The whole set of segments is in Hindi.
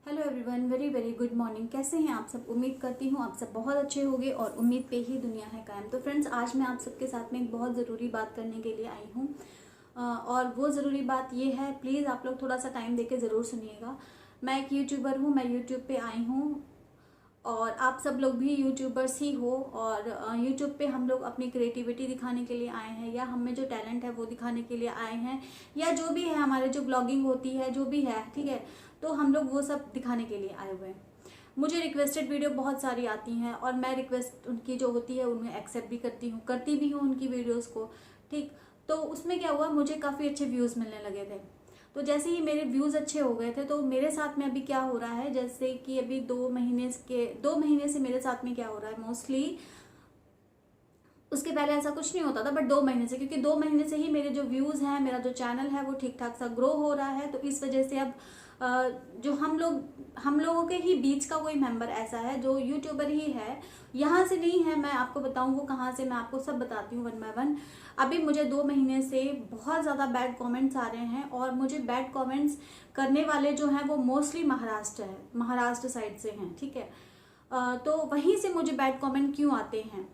Hello everyone, very very good morning. कैसे हैं आप सब? उम्मीद करती हूँ आप सब बहुत अच्छे होंगे और उम्मीद पे ही दुनिया है कायम। तो फ्रेंड्स, आज मैं आप सबके साथ में एक बहुत ज़रूरी बात करने के लिए आई हूँ और वो ज़रूरी बात ये है, प्लीज़ आप लोग थोड़ा सा टाइम देके ज़रूर सुनिएगा। मैं एक यूट्यूबर हूँ, मैं यूट्यूब पे आई हूँ और आप सब लोग भी यूट्यूबर्स ही हो और यूट्यूब पे हम लोग अपनी क्रिएटिविटी दिखाने के लिए आए हैं या हमें जो टैलेंट है वो दिखाने के लिए आए हैं, या जो भी है हमारे जो ब्लॉगिंग होती है जो भी है, ठीक है, तो हम लोग वो सब दिखाने के लिए आए हुए हैं। मुझे रिक्वेस्टेड वीडियो बहुत सारी आती हैं और मैं रिक्वेस्ट उनकी जो होती है उन्हें एक्सेप्ट भी करती भी हूँ उनकी वीडियोस को, ठीक। तो उसमें क्या हुआ, मुझे काफ़ी अच्छे व्यूज़ मिलने लगे थे। तो जैसे ही मेरे व्यूज़ अच्छे हो गए थे तो मेरे साथ में अभी क्या हो रहा है, जैसे कि अभी 2 महीने से मेरे साथ में क्या हो रहा है, मोस्टली उसके पहले ऐसा कुछ नहीं होता था, बट 2 महीने से, क्योंकि 2 महीने से ही मेरे जो व्यूज़ हैं, मेरा जो चैनल है वो ठीक ठाक सा ग्रो हो रहा है। तो इस वजह से अब जो हम लोगों के ही बीच का कोई मेंबर ऐसा है जो यूट्यूबर ही है, यहाँ से नहीं है, मैं आपको बताऊँ वो कहाँ से, मैं आपको सब बताती हूँ वन बाय वन। अभी मुझे 2 महीने से बहुत ज़्यादा बैड कमेंट्स आ रहे हैं और मुझे बैड कमेंट्स करने वाले जो हैं वो मोस्टली महाराष्ट्र साइड से हैं, ठीक है। तो वहीं से मुझे बैड कमेंट क्यों आते हैं?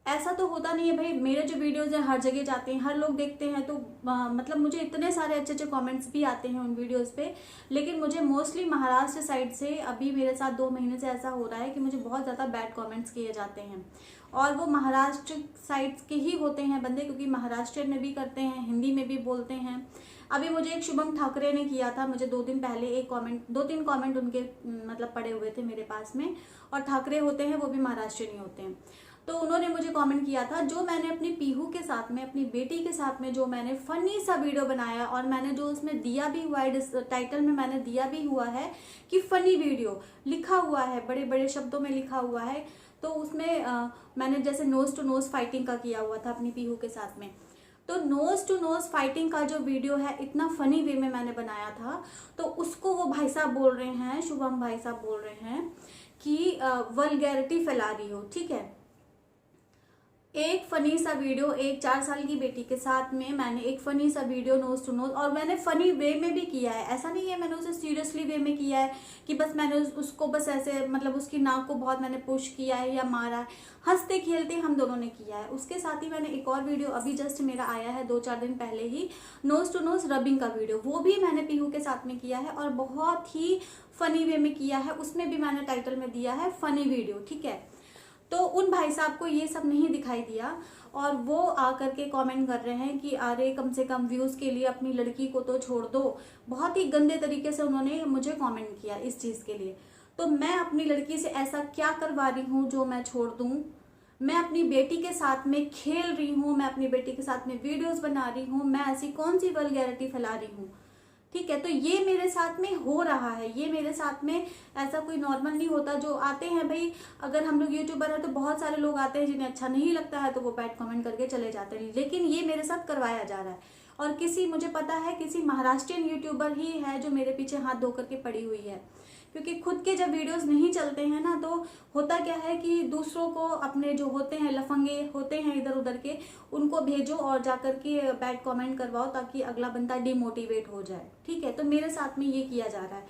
ऐसा तो होता नहीं है भाई, मेरे जो वीडियोज हैं हर जगह जाते हैं, हर लोग देखते हैं, तो मतलब मुझे इतने सारे अच्छे अच्छे कमेंट्स भी आते हैं उन वीडियोस पे। लेकिन मुझे मोस्टली महाराष्ट्र साइड से अभी मेरे साथ 2 महीने से ऐसा हो रहा है कि मुझे बहुत ज़्यादा बैड कमेंट्स किए जाते हैं और वो महाराष्ट्र साइड के ही होते हैं बंदे, क्योंकि महाराष्ट्र में भी करते हैं, हिंदी में भी बोलते हैं। अभी मुझे एक शुभम ठाकरे ने किया था, मुझे 2 दिन पहले एक कमेंट, 2-3 कमेंट उनके मतलब पड़े हुए थे मेरे पास में, और ठाकरे होते हैं वो भी महाराष्ट्र नहीं होते हैं। तो उन्होंने मुझे कमेंट किया था, जो मैंने अपनी पीहू के साथ में, अपनी बेटी के साथ में जो मैंने फनी सा वीडियो बनाया और मैंने जो उसमें दिया भी हुआ है, टाइटल में मैंने दिया भी हुआ है कि फनी वीडियो लिखा हुआ है, बड़े बड़े शब्दों में लिखा हुआ है। तो उसमें मैंने जैसे नोज टू नोज फाइटिंग का किया हुआ था अपनी पीहू के साथ में। तो नोज टू नोज फाइटिंग का जो वीडियो है इतना फनी वे में मैंने बनाया था, तो उसको वो भाई साहब बोल रहे हैं, शुभम भाई साहब बोल रहे हैं कि वल्गैरिटी फैला रही हो, ठीक है। एक फनी सा वीडियो, एक 4 साल की बेटी के साथ में मैंने एक फनी सा वीडियो नोज टू नोज, और मैंने फनी वे में भी किया है, ऐसा नहीं है मैंने उसे सीरियसली वे में किया है कि बस मैंने उसको बस ऐसे मतलब उसकी नाक को बहुत मैंने पुश किया है या मारा है, हंसते खेलते हम दोनों ने किया है। उसके साथ ही मैंने एक और वीडियो अभी जस्ट मेरा आया है 2-4 दिन पहले ही, नोज टू नोज रबिंग का वीडियो, वो भी मैंने पीहू के साथ में किया है और बहुत ही फनी वे में किया है। उसमें भी मैंने टाइटल में दिया है फनी वीडियो, ठीक है। तो उन भाई साहब को ये सब नहीं दिखाई दिया और वो आकर के कमेंट कर रहे हैं कि अरे कम से कम व्यूज़ के लिए अपनी लड़की को तो छोड़ दो। बहुत ही गंदे तरीके से उन्होंने मुझे कमेंट किया इस चीज़ के लिए। तो मैं अपनी लड़की से ऐसा क्या करवा रही हूँ जो मैं छोड़ दूँ? मैं अपनी बेटी के साथ में खेल रही हूँ, मैं अपनी बेटी के साथ में वीडियोस बना रही हूँ, मैं ऐसी कौन सी वल्गैरिटी फैला रही हूँ, ठीक है। तो ये मेरे साथ में हो रहा है, ये मेरे साथ में ऐसा कोई नॉर्मल नहीं होता। जो आते हैं भाई, अगर हम लोग यूट्यूबर हैं तो बहुत सारे लोग आते हैं जिन्हें अच्छा नहीं लगता है तो वो बैड कमेंट करके चले जाते हैं, लेकिन ये मेरे साथ करवाया जा रहा है। और मुझे पता है किसी महाराष्ट्रियन यूट्यूबर ही है जो मेरे पीछे हाथ धो करके पड़ी हुई है, क्योंकि खुद के जब वीडियोस नहीं चलते हैं ना, तो होता क्या है कि दूसरों को, अपने जो होते हैं लफंगे होते हैं इधर उधर के, उनको भेजो और जाकर के बैड कमेंट करवाओ ताकि अगला बंदा डिमोटिवेट हो जाए, ठीक है। तो मेरे साथ में ये किया जा रहा है।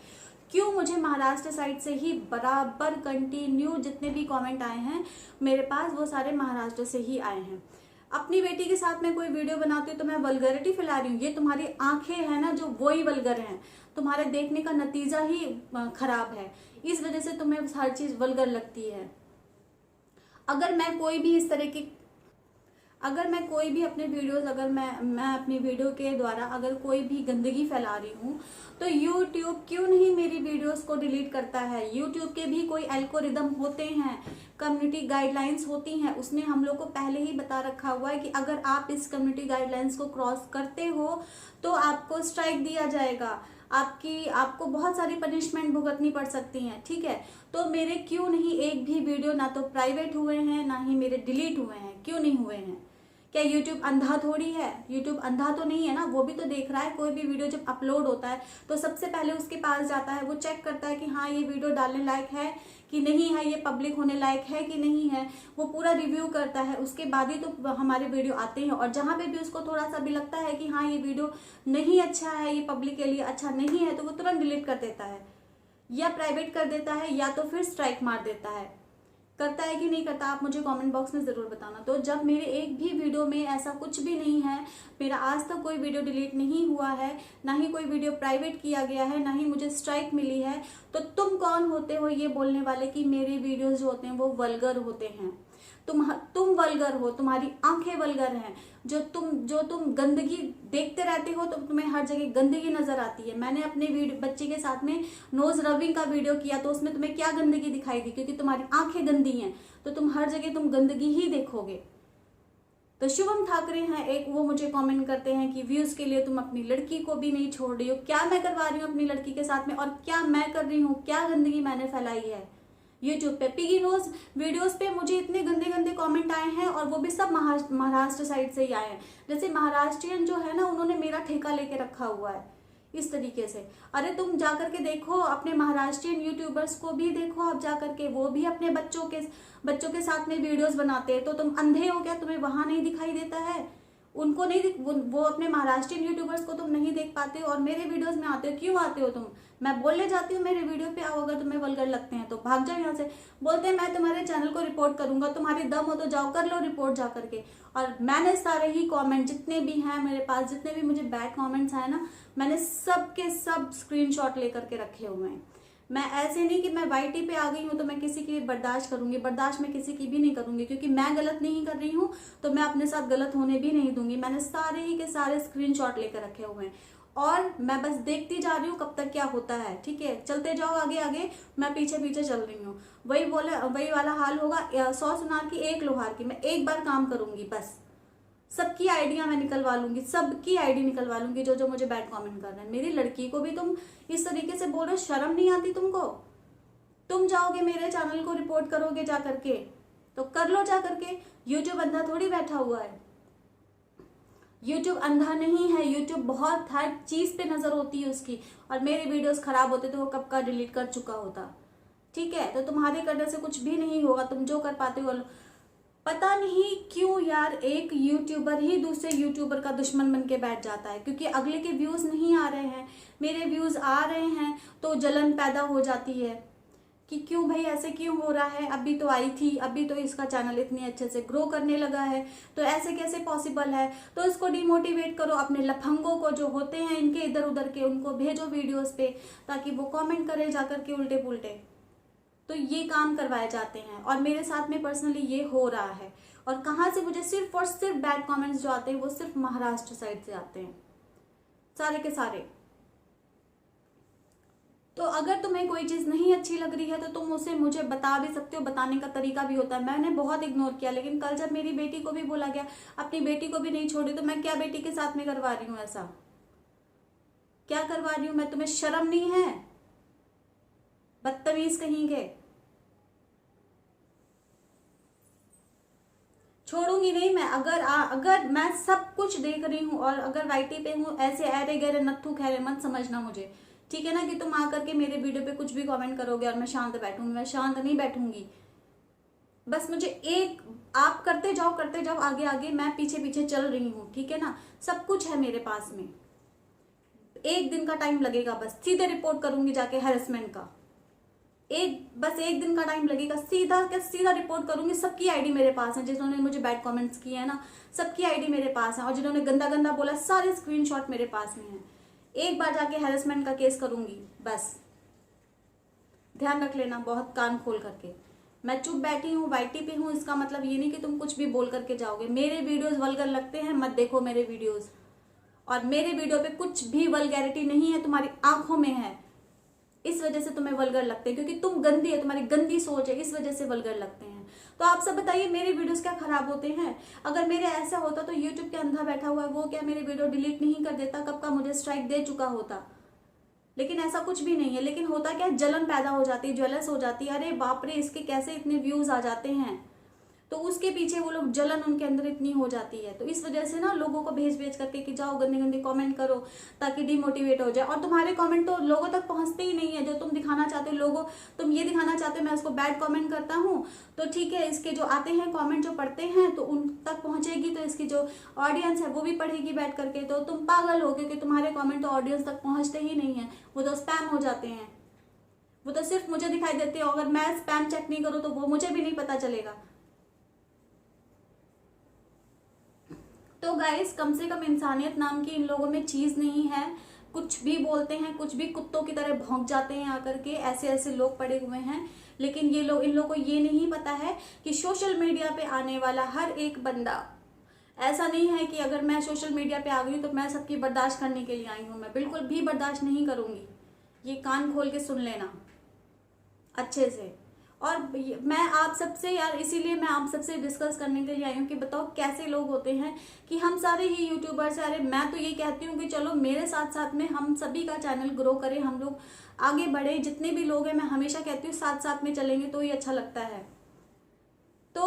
क्यों? मुझे महाराष्ट्र साइड से ही बराबर कंटिन्यू जितने भी कमेंट आए हैं मेरे पास, वो सारे महाराष्ट्र से ही आए हैं। अपनी बेटी के साथ में कोई वीडियो बनाती हूँ तो मैं वल्गैरिटी फैला रही हूँ? ये तुम्हारी आंखें हैं ना जो वो ही वल्गर हैं, तुम्हारे देखने का नतीजा ही खराब है, इस वजह से तुम्हें हर चीज वल्गर लगती है। अगर मैं कोई भी इस तरह की अगर मैं कोई भी अपने वीडियोस, अगर मैं अपनी वीडियो के द्वारा अगर कोई भी गंदगी फैला रही हूँ तो यूट्यूब क्यों नहीं मेरी वीडियोस को डिलीट करता है? यूट्यूब के भी कोई एल्गोरिदम होते हैं, कम्युनिटी गाइडलाइंस होती हैं, उसने हम लोग को पहले ही बता रखा हुआ है कि अगर आप इस कम्युनिटी गाइडलाइंस को क्रॉस करते हो तो आपको स्ट्राइक दिया जाएगा, आपको बहुत सारी पनिशमेंट भुगतनी पड़ सकती हैं, ठीक है। तो मेरे क्यों नहीं एक भी वीडियो ना तो प्राइवेट हुए हैं ना ही मेरे डिलीट हुए हैं? क्यों नहीं हुए हैं? क्या यूट्यूब अंधा थोड़ी है? यूट्यूब अंधा तो नहीं है ना, वो भी तो देख रहा है। कोई भी वीडियो जब अपलोड होता है तो सबसे पहले उसके पास जाता है, वो चेक करता है कि हाँ ये वीडियो डालने लायक है कि नहीं है, ये पब्लिक होने लायक है कि नहीं है, वो पूरा रिव्यू करता है, उसके बाद ही तो हमारे वीडियो आते हैं। और जहाँ पे भी उसको थोड़ा सा भी लगता है कि हाँ ये वीडियो नहीं अच्छा है, ये पब्लिक के लिए अच्छा नहीं है, तो वो तुरंत डिलीट कर देता है। या प्राइवेट कर देता है या तो फिर स्ट्राइक मार देता है। करता है कि नहीं करता, आप मुझे कमेंट बॉक्स में ज़रूर बताना। तो जब मेरे एक भी वीडियो में ऐसा कुछ भी नहीं है, मेरा आज तक कोई वीडियो डिलीट नहीं हुआ है, ना ही कोई वीडियो प्राइवेट किया गया है, ना ही मुझे स्ट्राइक मिली है, तो तुम कौन होते हो ये बोलने वाले कि मेरे वीडियोस जो होते हैं वो वल्गर होते हैं? तुम वल्गर हो, तुम्हारी आंखें वल्गर हैं। जो तुम गंदगी देखते रहते हो तो तुम्हें हर जगह गंदगी नजर आती है। मैंने अपने बच्चे के साथ में नोज रबिंग का वीडियो किया तो उसमें तुम्हें क्या गंदगी दिखाई दी? क्योंकि तुम्हारी आंखें गंदी हैं तो तुम हर जगह गंदगी ही देखोगे। तो शुभम ठाकरे हैं एक, वो मुझे कमेंट करते हैं कि व्यूज के लिए तुम अपनी लड़की को भी नहीं छोड़ रही हो। क्या मैं करवा रही हूँ अपनी लड़की के साथ में, और क्या मैं कर रही हूँ, क्या गंदगी मैंने फैलाई है यूट्यूब पे? पिगी नोज वीडियोस पे मुझे इतने गंदे गंदे कमेंट आए हैं, और वो भी सब महाराष्ट्र साइड से ही आए हैं। जैसे महाराष्ट्रियन जो है ना, उन्होंने मेरा ठेका लेके रखा हुआ है इस तरीके से। अरे तुम जाकर के देखो, अपने महाराष्ट्रियन यूट्यूबर्स को भी देखो आप जाकर के, वो भी अपने बच्चों के साथ में वीडियोस बनाते हैं। तो तुम अंधे हो क्या, तुम्हें वहां नहीं दिखाई देता है? उनको नहीं वो अपने महाराष्ट्रियन यूट्यूबर्स को तुम नहीं देख पाते हो और मेरे वीडियोस में आते हो। क्यों आते हो तुम? मैं बोलने जाती हूँ मेरे वीडियो पे आओ, अगर तुम्हें वल्गर लगते हैं तो भाग जाओ यहाँ से। बोलते हैं मैं तुम्हारे चैनल को रिपोर्ट करूंगा, तुम्हारे दम हो तो जाओ कर लो रिपोर्ट जा करके। और मैंने सारे ही कमेंट जितने भी हैं मेरे पास, जितने भी मुझे बैड कमेंट्स आए ना, मैंने सब के सब स्क्रीनशॉट लेकर के रखे हुए हैं। मैं ऐसे नहीं कि मैं वाईटी पे आ गई हूँ तो मैं किसी की बर्दाश्त करूंगी, बर्दाश्त मैं किसी की भी नहीं करूंगी, क्योंकि मैं गलत नहीं कर रही हूँ तो मैं अपने साथ गलत होने भी नहीं दूंगी। मैंने सारे ही के सारे स्क्रीनशॉट लेकर रखे हुए हैं और मैं बस देखती जा रही हूँ कब तक क्या होता है। ठीक है, चलते जाओ आगे आगे, मैं पीछे पीछे चल रही हूँ। वही वाला हाल होगा 100 सुनार की 1 लोहार की। मैं एक बार काम करूंगी बस, सबकी आइडिया मैं निकलवा लूंगी, सबकी आईडी निकलवा लूंगी जो मुझे बैड कमेंट कर रहे हैं। मेरी लड़की को भी तुम इस तरीके से बोल रहे हो, शर्म नहीं आती तुमको? तुम जाओगे मेरे चैनल को रिपोर्ट करोगे जा करके तो कर लो जा करके। यूट्यूब अंधा थोड़ी बैठा हुआ है, यूट्यूब अंधा नहीं है। यूट्यूब बहुत हर चीज पे नजर होती है उसकी, और मेरे वीडियोस खराब होते तो वो कब का डिलीट कर चुका होता। ठीक है, तो तुम्हारे करने से कुछ भी नहीं होगा, तुम जो कर पाते हो। पता नहीं क्यों यार एक यूट्यूबर ही दूसरे यूट्यूबर का दुश्मन बन के बैठ जाता है, क्योंकि अगले के व्यूज नहीं आ रहे हैं, मेरे व्यूज आ रहे हैं तो जलन पैदा हो जाती है कि क्यों भाई ऐसे क्यों हो रहा है। अभी तो आई थी, अभी तो इसका चैनल इतने अच्छे से ग्रो करने लगा है, तो ऐसे कैसे पॉसिबल है? तो इसको डिमोटिवेट करो, अपने लफंगों को जो होते हैं इनके इधर उधर के, उनको भेजो वीडियोस पे ताकि वो कमेंट करे जाकर के उल्टे पुल्टे। तो ये काम करवाए जाते हैं और मेरे साथ में पर्सनली ये हो रहा है। और कहाँ से मुझे सिर्फ और सिर्फ बैड कमेंट्स जो आते हैं वो सिर्फ महाराष्ट्र साइड से आते हैं, सारे के सारे। तो अगर तुम्हें कोई चीज नहीं अच्छी लग रही है तो तुम उसे मुझे बता भी सकते हो, बताने का तरीका भी होता है। मैंने बहुत इग्नोर किया, लेकिन कल जब मेरी बेटी को भी बोला गया, अपनी बेटी को भी नहीं छोड़ी, तो मैं क्या बेटी के साथ में करवा रही हूँ? ऐसा क्या करवा रही हूँ मैं? तुम्हें शर्म नहीं है? बदतमीज कहेंगे। छोड़ूंगी नहीं मैं। अगर मैं सब कुछ देख रही हूँ और अगर वाईटी पे हूँ, ऐसे अरे गहरे नत्थु खैरे मत समझना मुझे, ठीक है ना? कि तुम आकर के मेरे वीडियो पे कुछ भी कमेंट करोगे और मैं शांत बैठूंगी, मैं शांत नहीं बैठूंगी। बस मुझे एक, आप करते जाओ आगे आगे, मैं पीछे पीछे चल रही हूँ, ठीक है ना? सब कुछ है मेरे पास में। एक दिन का टाइम लगेगा, बस सीधे रिपोर्ट करूंगी जाके हैरेसमेंट का। बस एक दिन का टाइम लगेगा, सीधा रिपोर्ट करूंगी। सबकी आईडी मेरे पास है, जिन्होंने मुझे बैड कमेंट्स किए हैं ना, सबकी आईडी मेरे पास है, और जिन्होंने गंदा गंदा बोला सारे स्क्रीनशॉट मेरे पास में है। एक बार जाके हैरेसमेंट का केस करूंगी, बस ध्यान रख लेना बहुत कान खोल करके। मैं चुप बैठी हूँ, वाईटी पे हूँ, इसका मतलब ये नहीं कि तुम कुछ भी बोल करके जाओगे। मेरे वीडियोस वल्गर लगते हैं, मत देखो मेरे वीडियोस। और मेरे वीडियो पे कुछ भी वल्गैरिटी नहीं है, तुम्हारी आंखों में है, इस वजह से तुम्हें वल्गर लगते हैं, क्योंकि तुम गंदी है, तुम्हारी गंदी सोच है, इस वजह से वल्गर लगते हैं। तो आप सब बताइए मेरे वीडियोस क्या खराब होते हैं? अगर मेरे ऐसा होता तो यूट्यूब के अंधा बैठा हुआ है वो क्या मेरे वीडियो डिलीट नहीं कर देता? कब का मुझे स्ट्राइक दे चुका होता। लेकिन ऐसा कुछ भी नहीं है। लेकिन होता क्या, जलन पैदा हो जाती है, ज्वेलस हो जाती है। अरे बाप रे, इसके कैसे इतने व्यूज आ जाते हैं, तो उसके पीछे वो लोग, जलन उनके अंदर इतनी हो जाती है। तो इस वजह से ना लोगों को भेज करके कि जाओ गंदे गंदे कमेंट करो ताकि डिमोटिवेट हो जाए। और तुम्हारे कमेंट तो लोगों तक पहुंचते ही नहीं है। जो तुम दिखाना चाहते हो, तुम ये दिखाना चाहते हो मैं उसको बैड कमेंट करता हूँ, तो ठीक है, इसके जो आते हैं कमेंट जो पढ़ते हैं तो उन तक पहुंचेगी, तो इसकी जो ऑडियंस है वो भी पढ़ेगी बैठ करके। तो तुम पागल हो, क्योंकि तुम्हारे कमेंट तो ऑडियंस तक पहुंचते ही नहीं है, वो तो स्पैम हो जाते हैं। वो तो सिर्फ मुझे दिखाई देते हो, अगर मैं स्पैम चेक नहीं करूँ तो वो मुझे भी नहीं पता चलेगा। तो गाइस कम से कम इंसानियत नाम की इन लोगों में चीज नहीं है, कुछ भी बोलते हैं, कुछ भी कुत्तों की तरह भौंक जाते हैं आकर के, ऐसे ऐसे लोग पड़े हुए हैं। लेकिन ये लोग, इन लोगों को ये नहीं पता है कि सोशल मीडिया पे आने वाला हर एक बंदा ऐसा नहीं है कि अगर मैं सोशल मीडिया पे आ गई तो मैं सबकी बर्दाश्त करने के लिए आई हूँ। मैं बिल्कुल भी बर्दाश्त नहीं करूंगी, ये कान खोल के सुन लेना अच्छे से। और मैं आप सबसे यार, इसीलिए मैं आप सबसे डिस्कस करने के लिए आई हूँ कि बताओ कैसे लोग होते हैं कि हम सारे ही यूट्यूबर्स हैं। अरे मैं तो ये कहती हूँ कि चलो मेरे साथ साथ में हम सभी का चैनल ग्रो करें, हम लोग आगे बढ़े, जितने भी लोग हैं मैं हमेशा कहती हूँ साथ साथ में चलेंगे तो ही अच्छा लगता है। तो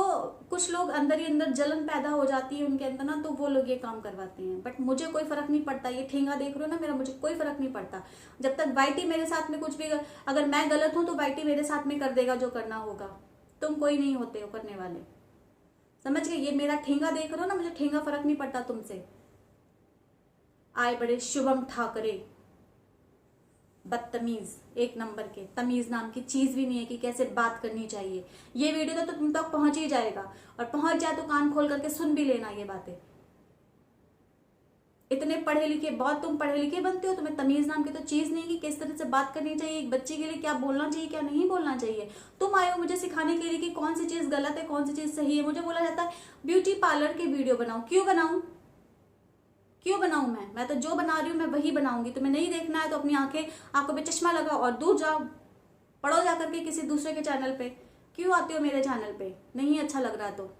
कुछ लोग अंदर ही अंदर जलन पैदा हो जाती है उनके अंदर ना, तो वो लोग ये काम करवाते हैं। बट मुझे कोई फर्क नहीं पड़ता, ये ठेंगा देख रहे हो ना मेरा, मुझे कोई फर्क नहीं पड़ता। जब तक वाईटी मेरे साथ में कुछ भी, अगर मैं गलत हूं तो वाईटी मेरे साथ में कर देगा जो करना होगा। तुम कोई नहीं होते हो करने वाले, समझ गए? ये मेरा ठेंगा देख रहे हो ना, मुझे ठेंगा फर्क नहीं पड़ता तुमसे। आए बड़े शुभम ठाकरे, बदतमीज, एक नंबर के। तमीज नाम की चीज भी नहीं है कि कैसे बात करनी चाहिए। ये वीडियो तो तुम तक पहुंच ही जाएगा, और पहुंच जाए तो कान खोल करके सुन भी लेना ये बातें। इतने पढ़े लिखे, बहुत तुम पढ़े लिखे बनते हो, तुम्हें तमीज नाम की तो चीज नहीं कि किस तरह से बात करनी चाहिए, एक बच्चे के लिए क्या बोलना चाहिए क्या नहीं बोलना चाहिए। तुम आए हो मुझे सिखाने के लिए कि कौन सी चीज गलत है कौन सी चीज सही है। मुझे बोला जाता है ब्यूटी पार्लर की वीडियो बनाओ, क्यों बनाऊं? क्यों बनाऊं? मैं तो जो बना रही हूँ मैं वही बनाऊंगी। तुम्हें नहीं देखना है तो अपनी आंखों पे चश्मा लगाओ और दूर जाओ, पढ़ो जा करके किसी दूसरे के चैनल पे। क्यों आते हो मेरे चैनल पे? नहीं अच्छा लग रहा तो।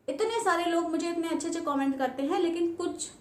इतने सारे लोग मुझे इतने अच्छे अच्छे कमेंट करते हैं, लेकिन कुछ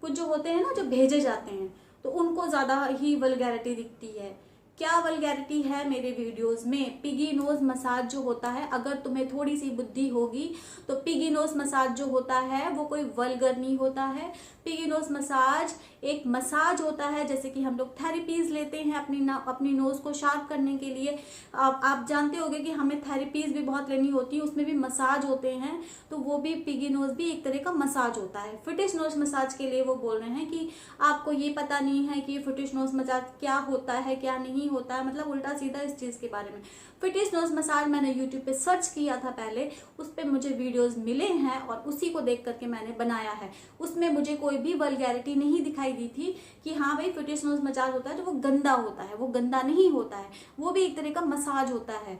जो होते हैं ना, जो भेजे जाते हैं, तो उनको ज्यादा ही वल्गैरिटी दिखती है। क्या वल्गैरिटी है मेरे वीडियोस में? पिगी नोज मसाज जो होता है, अगर तुम्हें थोड़ी सी बुद्धि होगी तो पिगी नोज मसाज जो होता है वो कोई वल्गर नहीं होता है। पिगी नोज मसाज एक मसाज होता है, जैसे कि हम लोग थेरेपीज लेते हैं अपनी नोज को शार्प करने के लिए। आप जानते होंगे कि हमें थेरेपीज भी बहुत लेनी होती है, उसमें भी मसाज होते हैं। तो वो भी पिगी नोज भी एक तरह का मसाज होता है। फिटिश नोज मसाज के लिए वो बोल रहे हैं कि आपको ये पता नहीं है कि फिटिश नोज मसाज क्या होता है क्या नहीं होता है, मतलब उल्टा सीधा इस चीज के बारे में। फिटिश नोज मसाज मैंने यूट्यूब पे सर्च किया था पहले, उस पर मुझे वीडियोस मिले हैं और उसी को देख करके मैंने बनाया है। उसमें मुझे कोई भी वल्गैरिटी नहीं दिखाई दी थी कि हाँ भाई फिटिश नोज मसाज होता है जो वो गंदा होता है। वो गंदा नहीं होता है, वो भी एक तरह का मसाज होता है।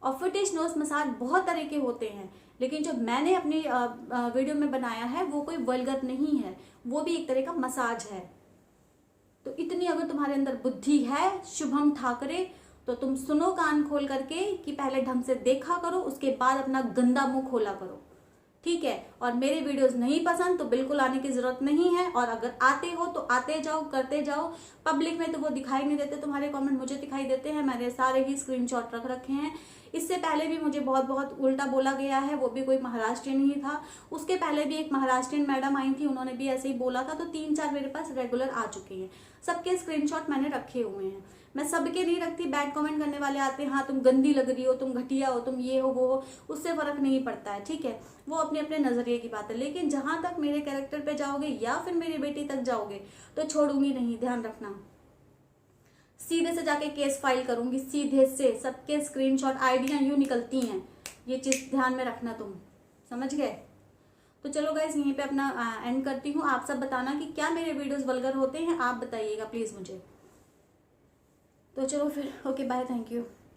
और फिटिश नोज मसाज बहुत तरह के होते हैं, लेकिन जो मैंने अपनी वीडियो में बनाया है वो कोई वल्गर नहीं है, वो भी एक तरह का मसाज है। तो इतनी अगर तुम्हारे अंदर बुद्धि है शुभम ठाकरे, तो तुम सुनो कान खोल करके कि पहले ढंग से देखा करो, उसके बाद अपना गंदा मुंह खोला करो, ठीक है? और मेरे वीडियोस नहीं पसंद तो बिल्कुल आने की जरूरत नहीं है, और अगर आते हो तो आते जाओ, करते जाओ। पब्लिक में तो वो दिखाई नहीं देते, तुम्हारे कमेंट मुझे दिखाई देते हैं। मैंने सारे ही स्क्रीनशॉट रख रखे हैं। इससे पहले भी मुझे बहुत बहुत उल्टा बोला गया है, वो भी कोई महाराष्ट्रियन ही था। उसके पहले भी एक महाराष्ट्रियन मैडम आई थी, उन्होंने भी ऐसे ही बोला था। तो 3-4 मेरे पास रेगुलर आ चुके हैं, सबके स्क्रीनशॉट मैंने रखे हुए हैं। मैं सबके नहीं रखती, बैड कमेंट करने वाले आते हैं, हाँ तुम गंदी लग रही हो, तुम घटिया हो, तुम ये हो वो हो, उससे फर्क नहीं पड़ता है, ठीक है? वो अपने अपने नजरिए की बात है। लेकिन जहां तक मेरे कैरेक्टर पे जाओगे या फिर मेरी बेटी तक जाओगे तो छोड़ूंगी नहीं, ध्यान रखना। सीधे से जाके केस फाइल करूंगी, सीधे से। सबके स्क्रीनशॉट आईडियां यूं निकलती हैं, ये चीज ध्यान में रखना तुम, समझ गए? तो चलो गाइस यहीं पे अपना एंड करती हूँ। आप सब बताना कि क्या मेरे वीडियोस वल्गर होते हैं, आप बताइएगा प्लीज मुझे। तो चलो फिर, ओके बाय, थैंक यू।